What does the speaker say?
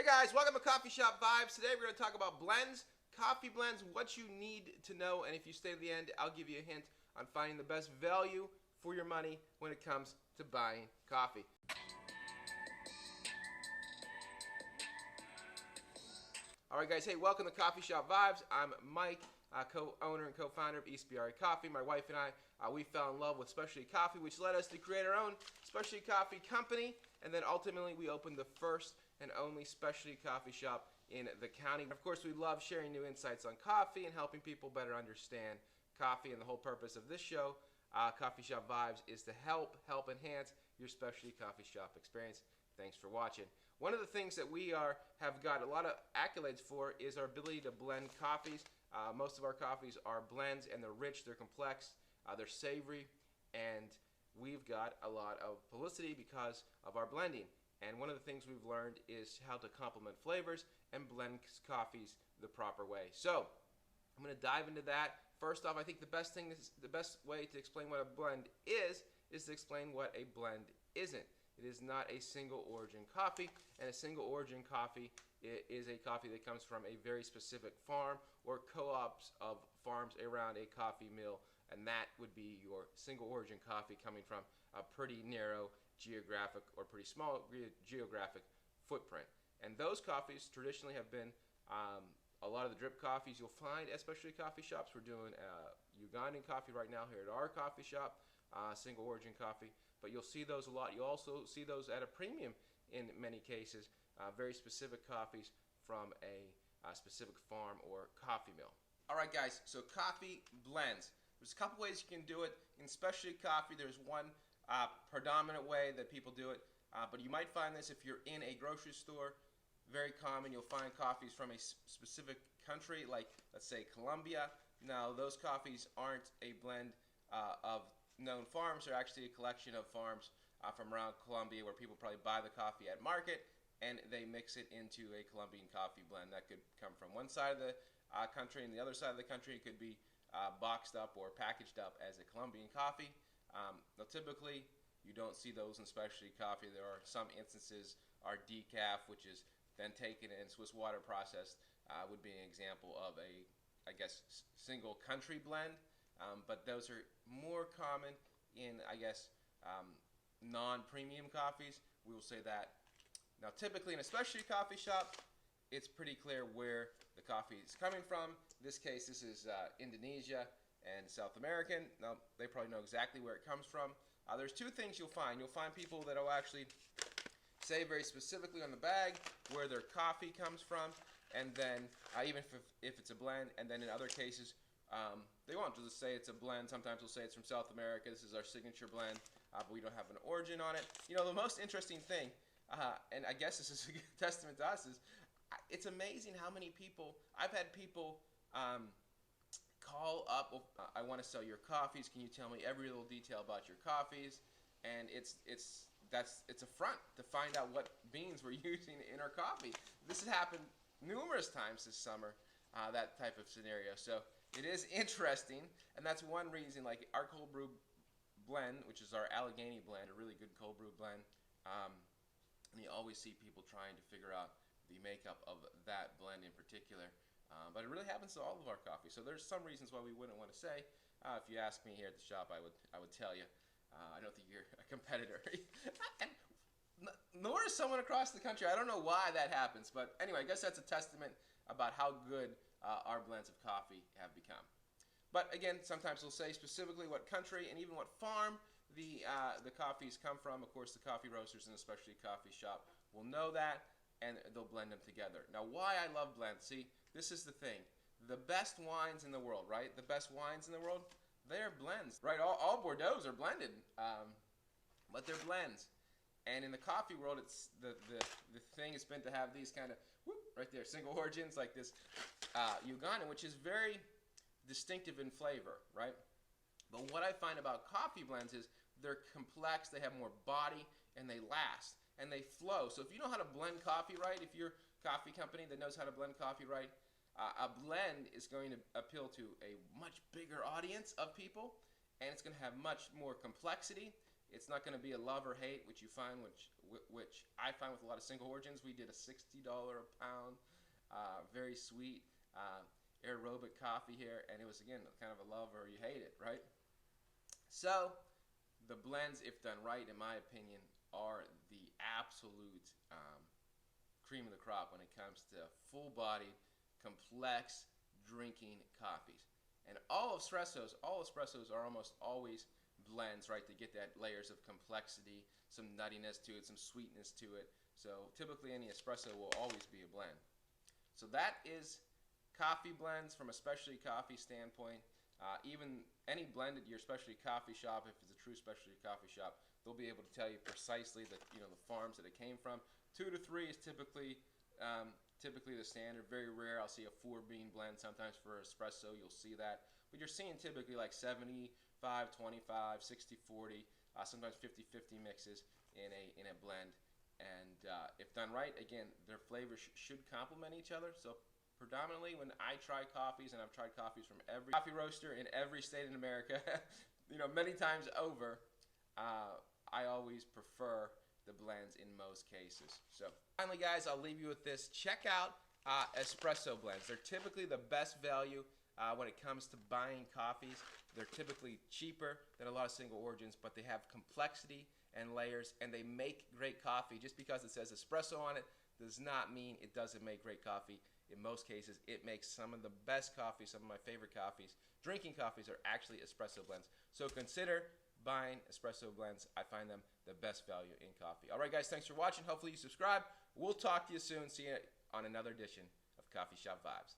guys, welcome to Coffeeshop Vibes. Today we're going to talk about blends, coffee blends, what you need to know, and if you stay to the end, I'll give you a hint on finding the best value for your money when it comes to buying coffee. Alright guys, hey, welcome to Coffeeshop Vibes. I'm Mike, co-owner and co-founder of Ispirare Coffee. My wife and I, we fell in love with specialty coffee, which led us to create our own specialty coffee company, and then ultimately we opened the first and only specialty coffee shop in the county. Of course, we love sharing new insights on coffee and helping people better understand coffee, and the whole purpose of this show, Coffeeshop Vibes, is to help enhance your specialty coffee shop experience. Thanks for watching. One of the things that we have got a lot of accolades for is our ability to blend coffees. Most of our coffees are blends, and they're rich, they're complex, they're savory, and we've got a lot of publicity because of our blending. And one of the things we've learned is how to complement flavors and blend coffees the proper way. So I'm going to dive into that. First off, I think the best way to explain what a blend is to explain what a blend isn't. It is not a single origin coffee, and a single origin coffee is a coffee that comes from a very specific farm or co-ops of farms around a coffee mill, and that would be your single origin coffee coming from a pretty narrow geographic or pretty small geographic footprint. And those coffees traditionally have been a lot of the drip coffees you'll find at specialty coffee shops. We're doing Ugandan coffee right now here at our coffee shop, single origin coffee, but you'll see those a lot. You'll also see those at a premium in many cases, very specific coffees from a specific farm or coffee mill. Alright guys, so coffee blends. There's a couple ways you can do it. In specialty coffee, there's one predominant way that people do it, but you might find this if you're in a grocery store. Very common. You'll find coffees from a specific country, like let's say Colombia. Now those coffees aren't a blend of known farms. They're actually a collection of farms from around Colombia where people probably buy the coffee at market and they mix it into a Colombian coffee blend. That could come from one side of the country, and the other side of the country it could be boxed up or packaged up as a Colombian coffee. Now typically you don't see those in specialty coffee. There are some instances, our decaf, which is then taken and Swiss water processed, would be an example of a, I guess, single country blend. But those are more common in, I guess, non-premium coffees. We will say that. Now typically in a specialty coffee shop, it's pretty clear where the coffee is coming from. In this case, this is Indonesia and South American. Now they probably know exactly where it comes from. There's two things you'll find. You'll find people that will actually say very specifically on the bag where their coffee comes from, and then even if it's a blend, and then in other cases they won't just say it's a blend. Sometimes they'll say it's from South America, this is our signature blend, but we don't have an origin on it. You know, the most interesting thing, and I guess this is a testament to us, is it's amazing how many people, I've had people call up, I want to sell your coffees, can you tell me every little detail about your coffees? And it's a front to find out what beans we're using in our coffee. This has happened numerous times this summer, that type of scenario. So it is interesting, and that's one reason, like our cold brew blend, which is our Allegheny blend, a really good cold brew blend, and you always see people trying to figure out the makeup of that blend in particular. But it really happens to all of our coffee. So there's some reasons why we wouldn't want to say. If you ask me here at the shop, I would tell you. I don't think you're a competitor. And nor is someone across the country. I don't know why that happens. But anyway, I guess that's a testament about how good our blends of coffee have become. But again, sometimes they'll say specifically what country and even what farm the coffees come from. Of course, the coffee roasters in a specialty coffee shop will know that, and they'll blend them together. Now, why I love blends, see, this is the thing. The best wines in the world, right? The best wines in the world, they're blends, right? All Bordeaux are blended, but they're blends. And in the coffee world, it's the thing has been to have these kind of, whoop, right there, single origins like this Ugandan, which is very distinctive in flavor, right? But what I find about coffee blends is they're complex, they have more body, and they last, and they flow. So if you know how to blend coffee right, if you're a coffee company that knows how to blend coffee right, a blend is going to appeal to a much bigger audience of people, and it's going to have much more complexity, It's not going to be a love or hate, which I find with a lot of single origins. We did a $60 a pound, very sweet aerobic coffee here, and it was, again, kind of a love or you hate it, right? So the blends, if done right, in my opinion, are the absolute cream of the crop when it comes to full-bodied, complex drinking coffees. And all espressos are almost always blends, right, to get that layers of complexity, some nuttiness to it, some sweetness to it. So typically any espresso will always be a blend. So that is coffee blends from a specialty coffee standpoint. Even any blend at your specialty coffee shop, if it's a true specialty coffee shop, they'll be able to tell you precisely the farms that it came from. 2 to 3 is typically the standard. Very rare I'll see a 4-bean blend. Sometimes for espresso you'll see that, but you're seeing typically like 75-25, 60-40, sometimes 50-50 mixes in a blend. And if done right, again, their flavors should complement each other. So predominantly when I try coffees, and I've tried coffees from every coffee roaster in every state in America, many times over, I always prefer the blends in most cases. So finally, guys, I'll leave you with this. Check out espresso blends. They're typically the best value when it comes to buying coffees. They're typically cheaper than a lot of single origins, but they have complexity and layers, and they make great coffee. Just because it says espresso on it does not mean it doesn't make great coffee. In most cases, it makes some of the best coffees, some of my favorite coffees. Drinking coffees are actually espresso blends. So consider buying espresso blends. I find them the best value in coffee. All right, guys, thanks for watching. Hopefully you subscribe. We'll talk to you soon. See you on another edition of Coffee Shop Vibes.